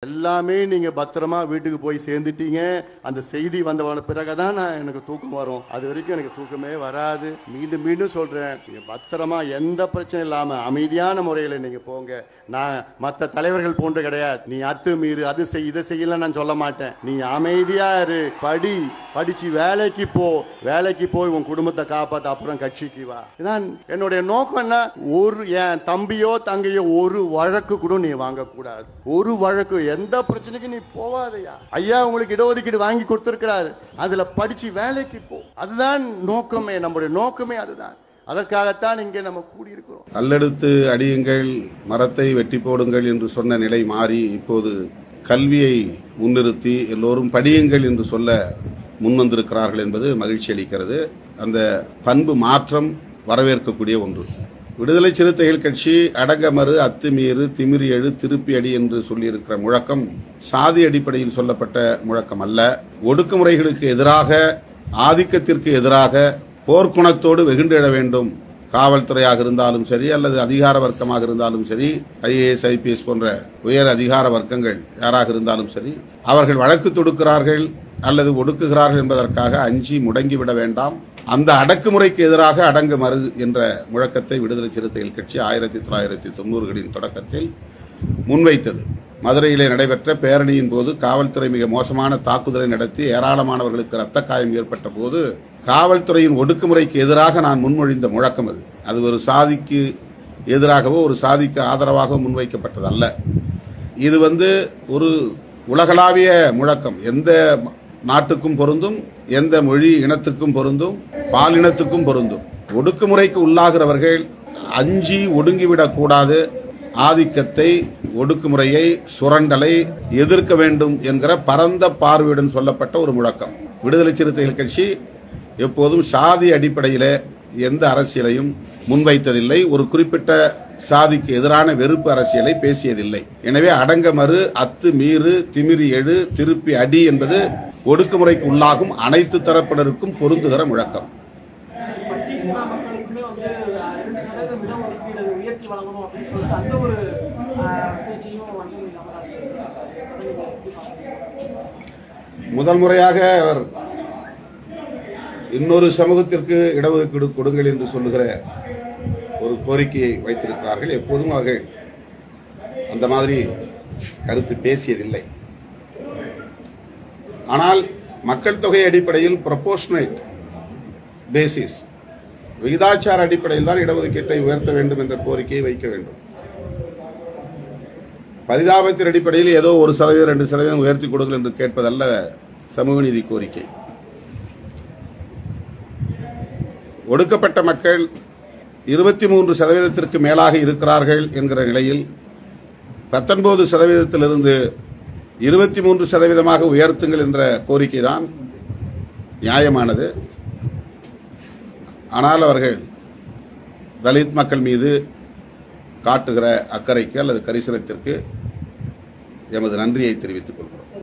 எல்லாமே நீங்க பத்திரமா வீட்டுக்கு போய் சேர்ந்துட்டீங்க. அந்த செய்தி வந்த பிறகுதான் எனக்கு தூக்கம் வரும். அது வரைக்கும் எனக்கு தூக்கமே வராது. மீண்டும் மீண்டும் சொல்றேன், நீங்க பத்திரமா எந்த பிரச்சனை இல்லாம அமைதியான முறையில் நீங்க போங்க. நான் மற்ற தலைவர்கள் போன்று கிடையாது. நீ அத்துமீறு அது செய் இதை செய்யல நான் சொல்ல மாட்டேன். நீ அமைதியா இரு, படிச்சு வேலைக்கு போ. வேலைக்கு போய் உன் குடும்பத்தை காப்பாத்த, அப்புறம் கட்சிக்கு வா. இதான் என்னுடைய நோக்கம். என்ன, ஒரு என் தம்பியோ தங்கையோ ஒரு வழக்கு கூட நீ வாங்கக்கூடாது. ஒரு வழக்கு, எந்த பிரச்சனைக்கு நீ போவாதையா. ஐயா உங்களுக்கு இடஒதுக்கீடு வாங்கி கொடுத்திருக்கிறாரு, அதுல படிச்சு வேலைக்கு போ. அதுதான் நோக்கமே, நம்முடைய நோக்கமே அதுதான். அதற்காகத்தான் இங்கே நம்ம கூடியிருக்கிறோம். கல்லெடுத்து அடியுங்கள், மரத்தை வெட்டி போடுங்கள் என்று சொன்ன நிலை மாறி இப்போது கல்வியை முன்னிறுத்தி எல்லோரும் படியுங்கள் என்று சொல்ல முன்வந்திருக்கிறார்கள் என்பது மகிழ்ச்சி அளிக்கிறது. அந்த பண்பு மாற்றம் வரவேற்கக்கூடிய ஒன்று. விடுதலை சிறுத்தைகள் கட்சி அடங்கமறு, அத்துமீறு, திமிரி எழு, திருப்பி அடி என்று சொல்லியிருக்கிற முழக்கம் சாதி அடிப்படையில் சொல்லப்பட்ட முழக்கம் அல்ல. ஒடுக்குமுறைகளுக்கு எதிராக, ஆதிக்கத்திற்கு எதிராக போர்க்குணத்தோடு வெகுண்டெழ வேண்டும். காவல்துறையாக இருந்தாலும் சரி, அல்லது அதிகார வர்க்கமாக இருந்தாலும் சரி, IAS IPS போன்ற உயர் அதிகார வர்க்கங்கள் யாராக இருந்தாலும் சரி, அவர்கள் வழக்கு தொடுக்கிறார்கள் அல்லது ஒடுக்குகிறார்கள் என்பதற்காக அஞ்சி முடங்கிவிட வேண்டாம். அந்த அடக்குமுறைக்கு எதிராக அடங்க மறு என்ற முழக்கத்தை விடுதலை சிறுத்தைகள் கட்சி 1990களின் தொடக்கத்தில் முன்வைத்தது. மதுரையிலே நடைபெற்ற பேரணியின் போது காவல்துறை மிக மோசமான தாக்குதலை நடத்தி ஏராளமானவர்களுக்கு ரத்த காயம் ஏற்பட்ட போது காவல்துறையின் ஒடுக்குமுறைக்கு எதிராக நான் முன்மொழிந்த முழக்கம் அது. அது ஒரு சாதிக்கு எதிராகவோ ஒரு சாதிக்கு ஆதரவாக முன்வைக்கப்பட்டதல்ல. இது ஒரு உலகளாவிய முழக்கம். எந்த நாட்டுக்கும் பொருந்தும், எந்த மொழி இனத்துக்கும் பொருந்தும், பாலினத்துக்கும் பொருந்தும். ஒடுக்குமுறைக்கு உள்ளாகிறவர்கள் அஞ்சி ஒடுங்கிவிடக் கூடாது. ஆதிக்கத்தை, ஒடுக்குமுறையை, சுரண்டலை எதிர்க்க வேண்டும் என்கிற பரந்த பார்வையுடன் சொல்லப்பட்ட ஒரு முழக்கம். விடுதலை சிறுத்தைகள் கட்சி எப்போதும் சாதி அடிப்படையில் எந்த அரசியலையும் முன்வைத்ததில்லை. ஒரு குறிப்பிட்ட சாதிக்கு எதிரான வெறுப்பு அரசியலை பேசியதில்லை. எனவே அடங்க மறு, அத்து மீறு, திமிரி எழு, திருப்பி அடி என்பது ஒடுக்குமுறைக்கு உள்ளாகும் அனைத்து தரப்பினருக்கும் பொருந்துகிற முழக்கம். முதல் முறையாக அவர் இன்னொரு சமூகத்திற்கு இடஒதுக்கீடு கொடுங்கள் என்று சொல்லுகிற ஒரு கோரிக்கையை வைத்திருக்கிறார்கள். எப்போதும் அவர்கள் அந்த மாதிரி கருத்து பேசியதில்லை. ஆனால் மக்கள் தொகை அடிப்படையில் ப்ரொபோர்ஷனேட் பேசிஸ், விகிதாச்சார அடிப்படையில் தான் இடஒதுக்கீட்டை உயர்த்த வேண்டும் என்ற கோரிக்கையை வைக்க வேண்டும். பரிதாபத்தின் அடிப்படையில் ஏதோ 1%, 2% உயர்த்தி கொடுங்கள் என்று கேட்பதல்ல சமூக நீதி கோரிக்கை. ஒடுக்கப்பட்ட மக்கள் 23% மேலாக இருக்கிறார்கள் என்கிற நிலையில் 19%இலிருந்து 23% உயர்த்துங்கள் என்ற கோரிக்கை தான் நியாயமானது. ஆனால் அவர்கள் தலித் மக்கள் மீது காட்டுகிற அக்கறைக்கு அல்லது கரிசனத்திற்கு எமது நன்றியை தெரிவித்துக் கொள்வோம்.